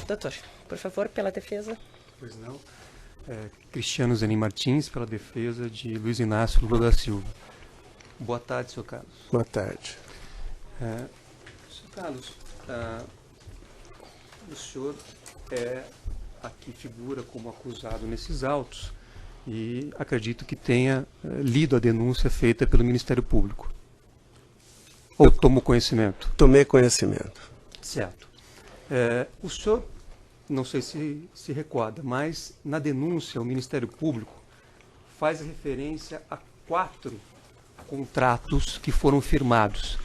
Doutor, por favor, pela defesa. Pois não. Cristiano Zanin Martins, pela defesa de Luiz Inácio Lula da Silva. Boa tarde, senhor Carlos. Boa tarde. Senhor Carlos, o senhor aqui figura como acusado nesses autos e acredito que tenha lido a denúncia feita pelo Ministério Público. Ou tomou conhecimento? Tomei conhecimento. Certo. O senhor, não sei se recorda, mas na denúncia o Ministério Público faz referência a 4 contratos que foram firmados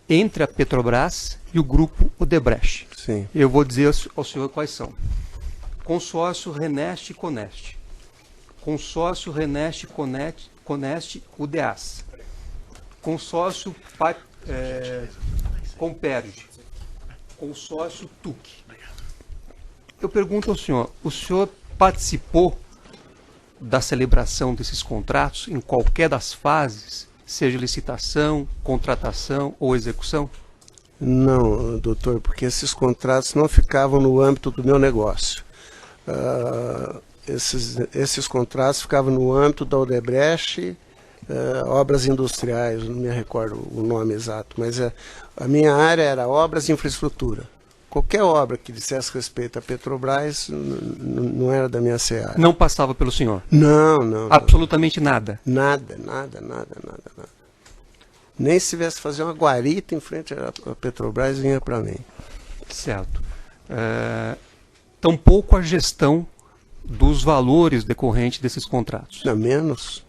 entre a Petrobras e o grupo Odebrecht. Sim. Eu vou dizer ao senhor quais são. Consórcio Reneste Coneste. Consórcio Reneste Coneste UDAS. Consórcio Comperge. Consórcio TUC. Eu pergunto ao senhor, o senhor participou da celebração desses contratos em qualquer das fases, seja licitação, contratação ou execução? Não, doutor, porque esses contratos não ficavam no âmbito do meu negócio. Esses contratos ficavam no âmbito da Odebrecht, obras industriais, não me recordo o nome exato, mas a minha área era obras e infraestrutura. Qualquer obra que dissesse respeito à Petrobras não era da minha seara. Não passava pelo senhor? Não. Absolutamente nada? Nada. Nem se tivesse fazer uma guarita em frente à Petrobras, vinha para mim. Certo. Tampouco a gestão dos valores decorrentes desses contratos? Não, menos.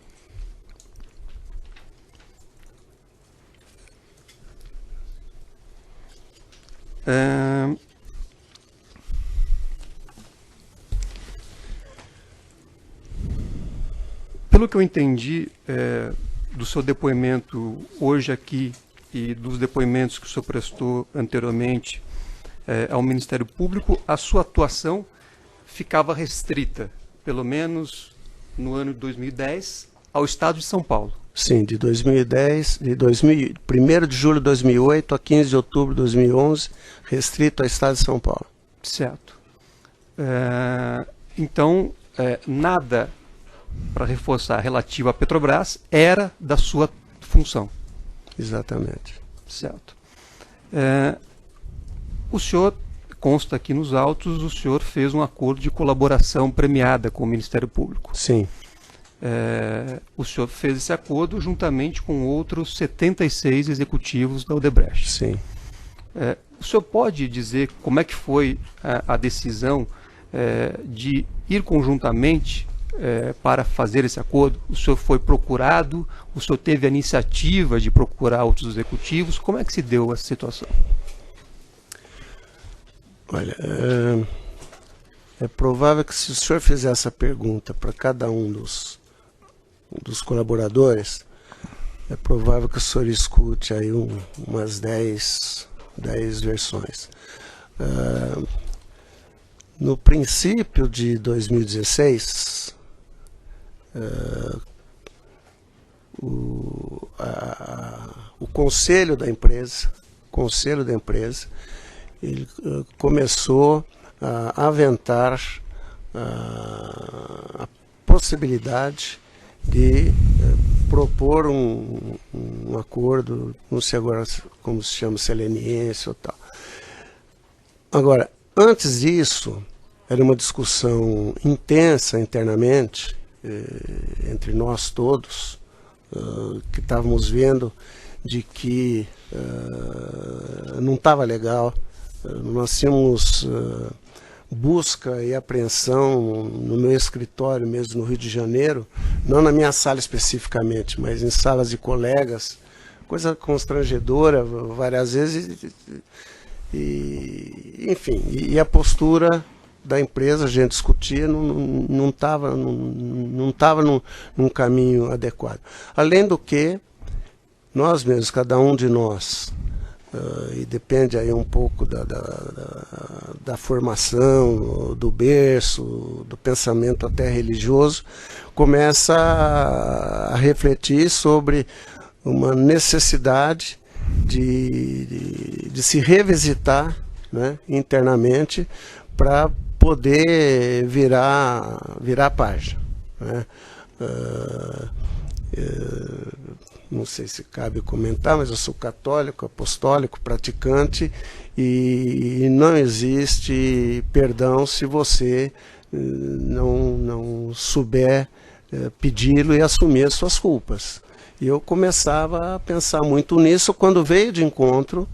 Pelo que eu entendi do seu depoimento hoje aqui e dos depoimentos que o senhor prestou anteriormente ao Ministério Público, a sua atuação ficava restrita, pelo menos no ano de 2010, ao Estado de São Paulo. Sim, de 2010, 1º de julho de 2008 a 15 de outubro de 2011, restrito ao Estado de São Paulo. Certo. Então, nada, para reforçar, relativo à Petrobras, era da sua função. Exatamente. Certo. O senhor, consta aqui nos autos, o senhor fez um acordo de colaboração premiada com o Ministério Público. Sim. O senhor fez esse acordo juntamente com outros 76 executivos da Odebrecht. Sim. O senhor pode dizer como é que foi a decisão de ir conjuntamente para fazer esse acordo? O senhor foi procurado? O senhor teve a iniciativa de procurar outros executivos? Como é que se deu essa situação? Olha, é provável que se o senhor fizer essa pergunta para cada um dos colaboradores, é provável que o senhor escute aí umas 10 versões. No princípio de 2016, o conselho da empresa, ele começou a aventar a possibilidade de propor um acordo, não sei agora como se chama, seleniense ou tal. Agora, antes disso, era uma discussão intensa internamente, entre nós todos, que estávamos vendo de que não estava legal. Nós tínhamos busca e apreensão no meu escritório mesmo no Rio de Janeiro, não na minha sala especificamente, mas em salas de colegas, coisa constrangedora várias vezes, enfim, e a postura da empresa, a gente discutia, não estava num caminho adequado. Além do que, nós mesmos, cada um de nós, e depende aí um pouco da formação, do berço, do pensamento até religioso, começa a refletir sobre uma necessidade de se revisitar, né, internamente, para poder virar a página, né? Não sei se cabe comentar, mas eu sou católico, apostólico, praticante, e não existe perdão se você não souber pedi-lo e assumir as suas culpas. E eu começava a pensar muito nisso quando veio de encontro.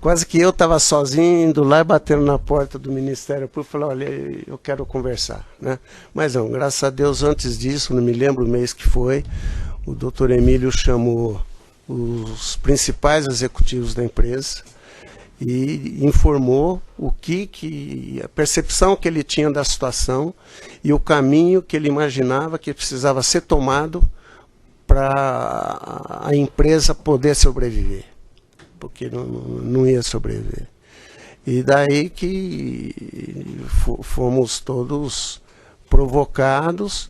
Quase que eu estava sozinho, indo lá e batendo na porta do Ministério Público, falei, olha, eu quero conversar, né? Mas não, graças a Deus, antes disso, não me lembro o mês que foi, o doutor Emílio chamou os principais executivos da empresa e informou a percepção que ele tinha da situação e o caminho que ele imaginava que precisava ser tomado para a empresa poder sobreviver, porque não ia sobreviver. E daí que fomos todos provocados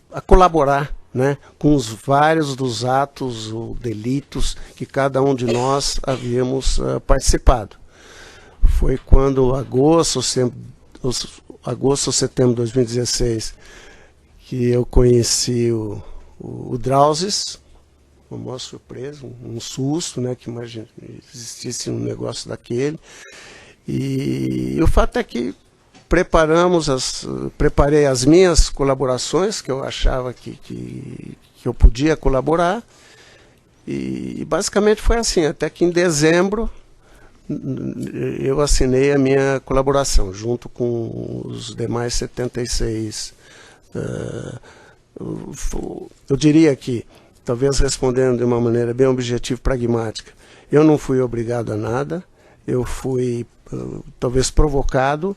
a colaborar, né, com os vários dos atos ou delitos que cada um de nós havíamos participado. Foi quando agosto ou setembro de 2016 que eu conheci o Drauzes, uma maior surpresa, um susto, né, que imagina existisse um negócio daquele. E o fato é que preparei as minhas colaborações, que eu achava que eu podia colaborar, e basicamente foi assim, até que em dezembro eu assinei a minha colaboração, junto com os demais 76. Eu diria que, talvez respondendo de uma maneira bem objetiva e pragmática, eu não fui obrigado a nada, eu fui talvez provocado,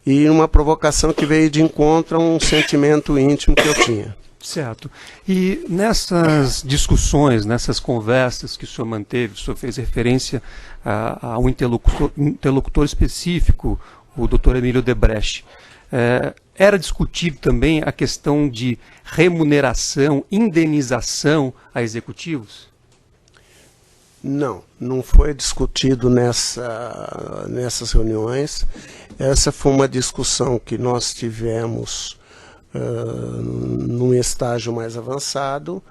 e uma provocação que veio de encontro a um sentimento íntimo que eu tinha. Certo. E nessas discussões, nessas conversas que o senhor manteve, o senhor fez referência a um interlocutor específico, o Dr. Emílio Debrecht. Era discutido também a questão de remuneração, indenização a executivos? Não foi discutido nessas reuniões. Essa foi uma discussão que nós tivemos num estágio mais avançado,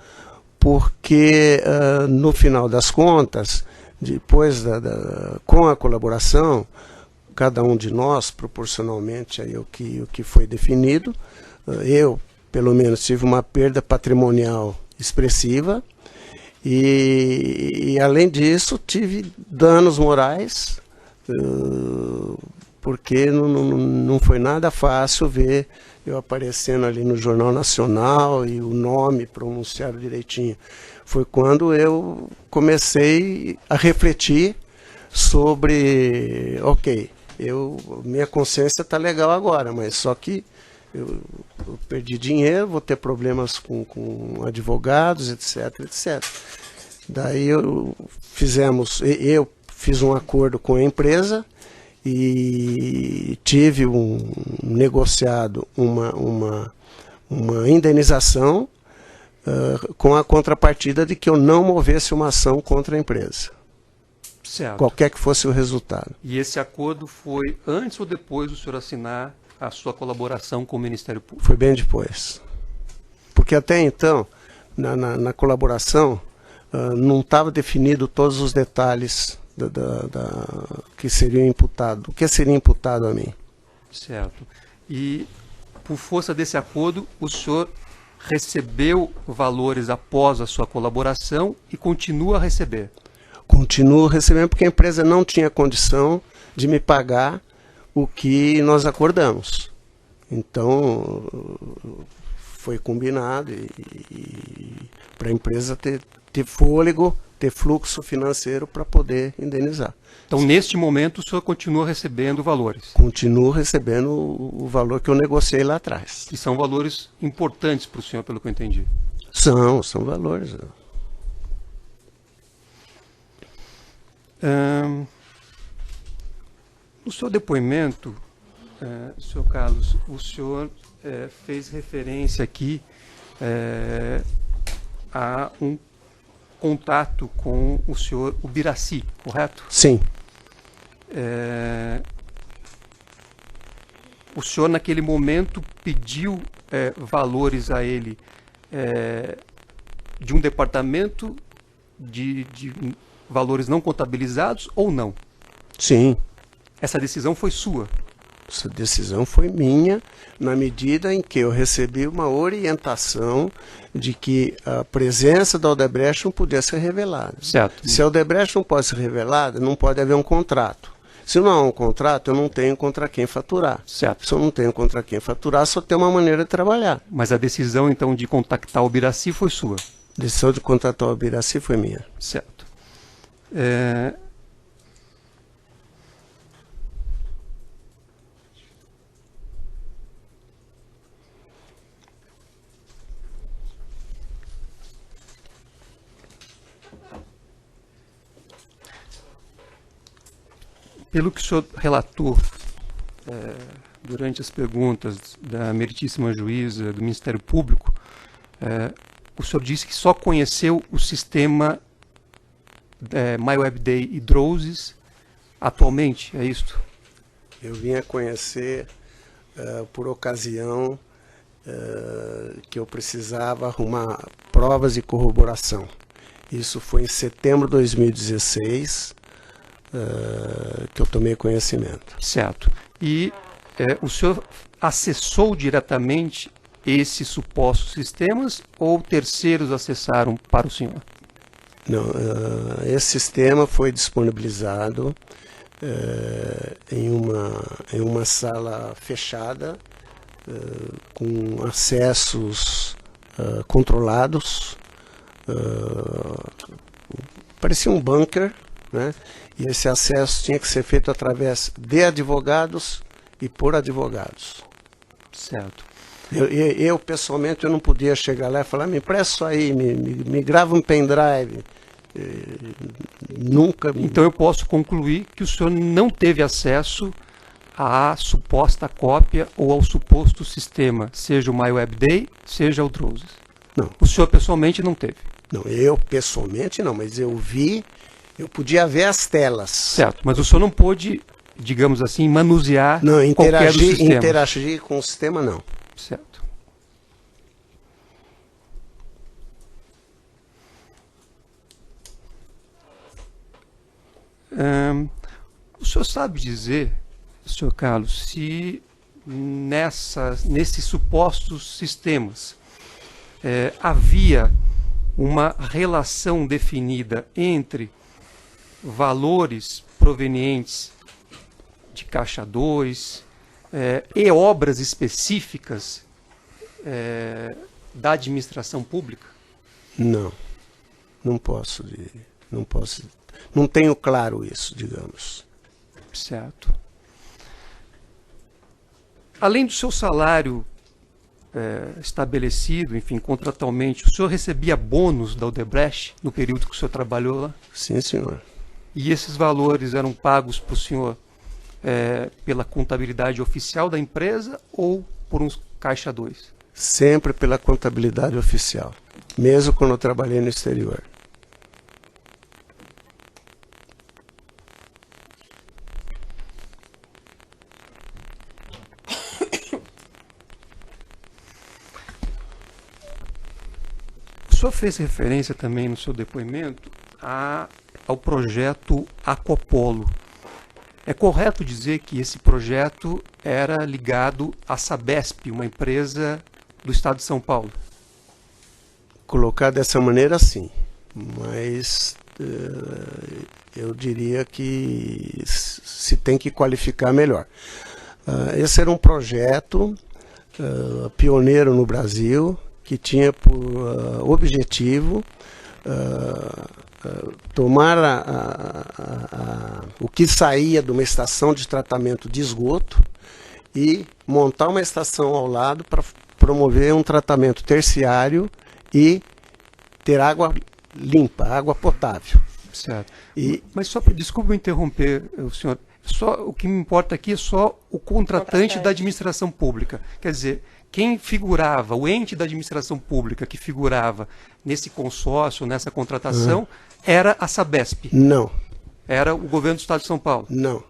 porque no final das contas, depois com a colaboração, cada um de nós, proporcionalmente aí o que foi definido, eu, pelo menos, tive uma perda patrimonial expressiva, e além disso, tive danos morais, porque não foi nada fácil ver eu aparecendo ali no Jornal Nacional e o nome pronunciado direitinho. Foi quando eu comecei a refletir sobre, ok, minha consciência está legal agora, mas só que eu perdi dinheiro, vou ter problemas com advogados, etc, etc. Daí eu fiz um acordo com a empresa e tive negociado uma indenização com a contrapartida de que eu não movesse uma ação contra a empresa. Certo. Qualquer que fosse o resultado. E esse acordo foi antes ou depois do senhor assinar a sua colaboração com o Ministério Público? Foi bem depois. Porque até então, na colaboração, não estava definido todos os detalhes que seriam imputados, o que seria imputado a mim. Certo. E, por força desse acordo, o senhor recebeu valores após a sua colaboração e continua a receber? Continuo recebendo porque a empresa não tinha condição de me pagar o que nós acordamos. Então, foi combinado e para a empresa ter fôlego, ter fluxo financeiro para poder indenizar. Então, neste momento, o senhor continua recebendo valores? Continuo recebendo o valor que eu negociei lá atrás. E são valores importantes para o senhor, pelo que eu entendi? São valores. No seu depoimento, senhor Carlos, o senhor fez referência aqui a contato com o senhor Ubiraci, correto? Sim. O senhor, naquele momento, pediu valores a ele de um departamento de valores não contabilizados ou não? Sim. Essa decisão foi sua? Essa decisão foi minha, na medida em que eu recebi uma orientação de que a presença da Odebrecht não podia ser revelada. Certo. Se a Odebrecht não pode ser revelada, não pode haver um contrato. Se não há um contrato, eu não tenho contra quem faturar. Certo. Se eu não tenho contra quem faturar, só tem uma maneira de trabalhar. Mas a decisão, então, de contactar o Ubiraci foi sua? A decisão de contratar o Ubiraci foi minha. Certo. Pelo que o senhor relatou durante as perguntas da meritíssima juíza do Ministério Público, o senhor disse que só conheceu o sistema MyWebDay e Droses atualmente, é isso? Eu vim a conhecer por ocasião que eu precisava arrumar provas de corroboração. Isso foi em setembro de 2016 que eu tomei conhecimento. Certo. E o senhor acessou diretamente esses supostos sistemas ou terceiros acessaram para o senhor? Não, esse sistema foi disponibilizado em uma sala fechada, com acessos controlados, parecia um bunker, né? E esse acesso tinha que ser feito através de advogados e por advogados. Certo. Eu pessoalmente, eu não podia chegar lá e falar, me empresta isso aí, me grava um pendrive. Nunca. Então eu posso concluir que o senhor não teve acesso à suposta cópia ou ao suposto sistema, seja o MyWebDay, seja o Droses. Não. O senhor pessoalmente não teve? Não, eu pessoalmente não, mas eu vi, eu podia ver as telas. Certo, mas o senhor não pôde, digamos assim, manusear Não, qualquer dos sistemas. interagir com o sistema não. Certo. O senhor sabe dizer, senhor Carlos, se nesses supostos sistemas havia uma relação definida entre valores provenientes de Caixa 2 e obras específicas da administração pública? Não, não posso, não tenho claro isso, digamos. Certo. Além do seu salário estabelecido, enfim, contratualmente, o senhor recebia bônus da Odebrecht no período que o senhor trabalhou lá? Sim, senhor. E esses valores eram pagos para o senhor pela contabilidade oficial da empresa ou por uns Caixa 2? Sempre pela contabilidade oficial, mesmo quando eu trabalhei no exterior. O senhor fez referência também no seu depoimento ao projeto Aquapolo. É correto dizer que esse projeto era ligado à Sabesp, uma empresa do estado de São Paulo? Colocar dessa maneira, sim, mas eu diria que se tem que qualificar melhor. Esse era um projeto pioneiro no Brasil, que tinha por objetivo tomar o que saía de uma estação de tratamento de esgoto e montar uma estação ao lado para promover um tratamento terciário e ter água limpa, água potável. Certo. E, mas desculpe me interromper, senhor. o que me importa aqui é só o contratante da administração pública. Quer dizer, quem figurava, o ente da administração pública que figurava nesse consórcio, nessa contratação, era a Sabesp. Não. Era o governo do Estado de São Paulo. Não.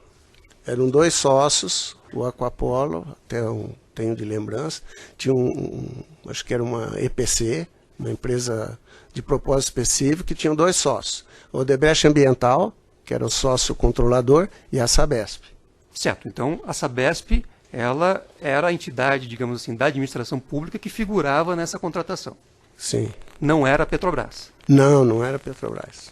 Eram 2 sócios, o Aquapolo, tenho de lembrança, tinha acho que era uma EPC, uma empresa de propósito específico, que tinham 2 sócios. O Odebrecht Ambiental, que era o sócio controlador, e a Sabesp. Certo. Então, a Sabesp, ela era a entidade, digamos assim, da administração pública que figurava nessa contratação. Sim. Não era a Petrobras. Não, não era a Petrobras.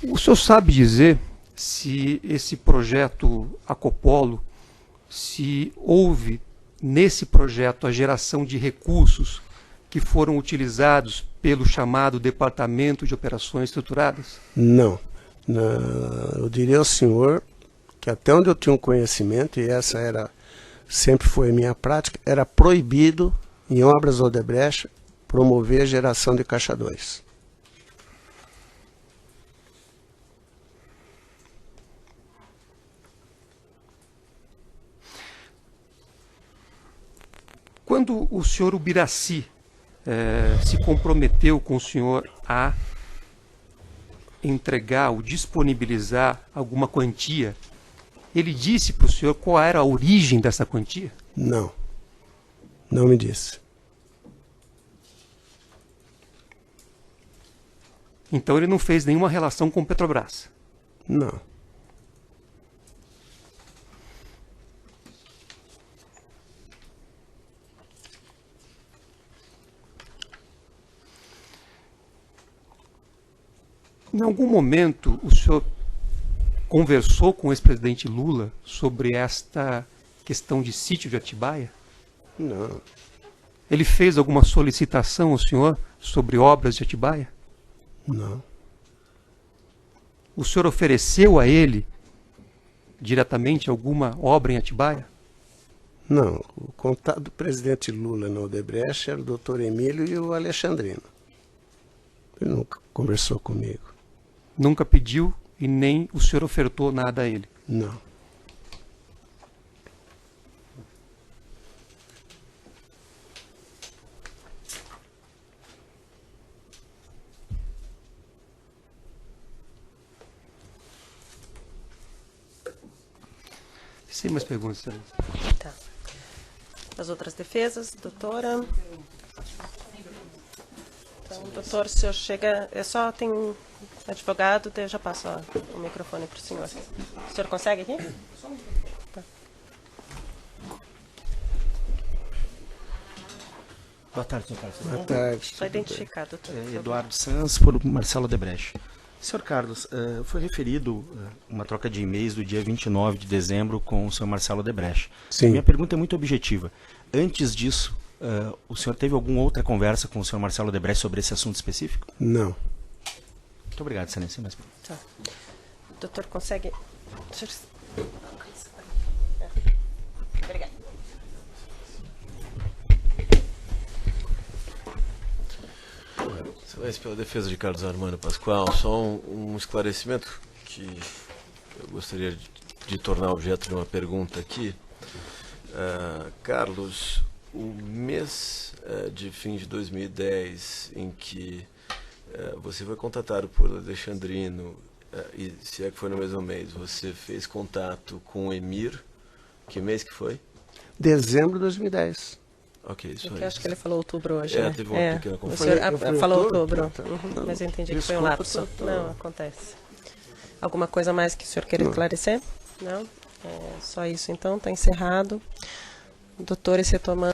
O senhor sabe dizer se esse projeto Aquapolo, se houve nesse projeto a geração de recursos que foram utilizados pelo chamado Departamento de Operações Estruturadas? Não. Eu diria ao senhor que até onde eu tinha um conhecimento, e essa sempre foi a minha prática, era proibido em obras Odebrecht promover a geração de caixa 2. Quando o senhor Ubiraci se comprometeu com o senhor a entregar ou disponibilizar alguma quantia, ele disse para o senhor qual era a origem dessa quantia? Não. Não me disse. Então ele não fez nenhuma relação com Petrobras? Não. Em algum momento, o senhor conversou com o ex-presidente Lula sobre esta questão de sítio de Atibaia? Não. Ele fez alguma solicitação ao senhor sobre obras de Atibaia? Não. O senhor ofereceu a ele diretamente alguma obra em Atibaia? Não. O contato do presidente Lula no Odebrecht era o doutor Emílio e o Alexandrino. Ele nunca conversou comigo. Nunca pediu e nem o senhor ofertou nada a ele? Não. Sem mais perguntas, senhora. Tá. As outras defesas, doutora? Então, doutor, o senhor chega... tem um advogado, daí eu já passo o microfone para o senhor. O senhor consegue aqui? Tá. Boa tarde, doutor Carlos. Boa tarde. Só identificar, doutor. Eduardo Sanz, por Marcelo Odebrecht. Senhor Carlos, foi referido uma troca de e-mails do dia 29 de dezembro com o senhor Marcelo Odebrecht. Sim. Minha pergunta é muito objetiva. Antes disso, o senhor teve alguma outra conversa com o senhor Marcelo Odebrecht sobre esse assunto específico? Não. Muito obrigado, excelência. Mais Tá. Doutor, consegue... Obrigada. Excelência, pela defesa de Carlos Armando Pascoal, só um esclarecimento que eu gostaria de tornar objeto de uma pergunta aqui. Carlos, o mês de fim de 2010 em que você foi contatado por Alexandrino, e se é que foi no mesmo mês, você fez contato com o Emir, que mês que foi? Dezembro de 2010. Ok, isso Porque aí. acho que ele falou outubro hoje, né? Teve uma pequena O confusão. senhor Eu falei falou outubro? outubro, Não, mas eu entendi que foi um desculpa, lapso. Não, acontece. Alguma coisa mais que o senhor queira esclarecer? Não? Só isso então, está encerrado. Doutor Ecetomã.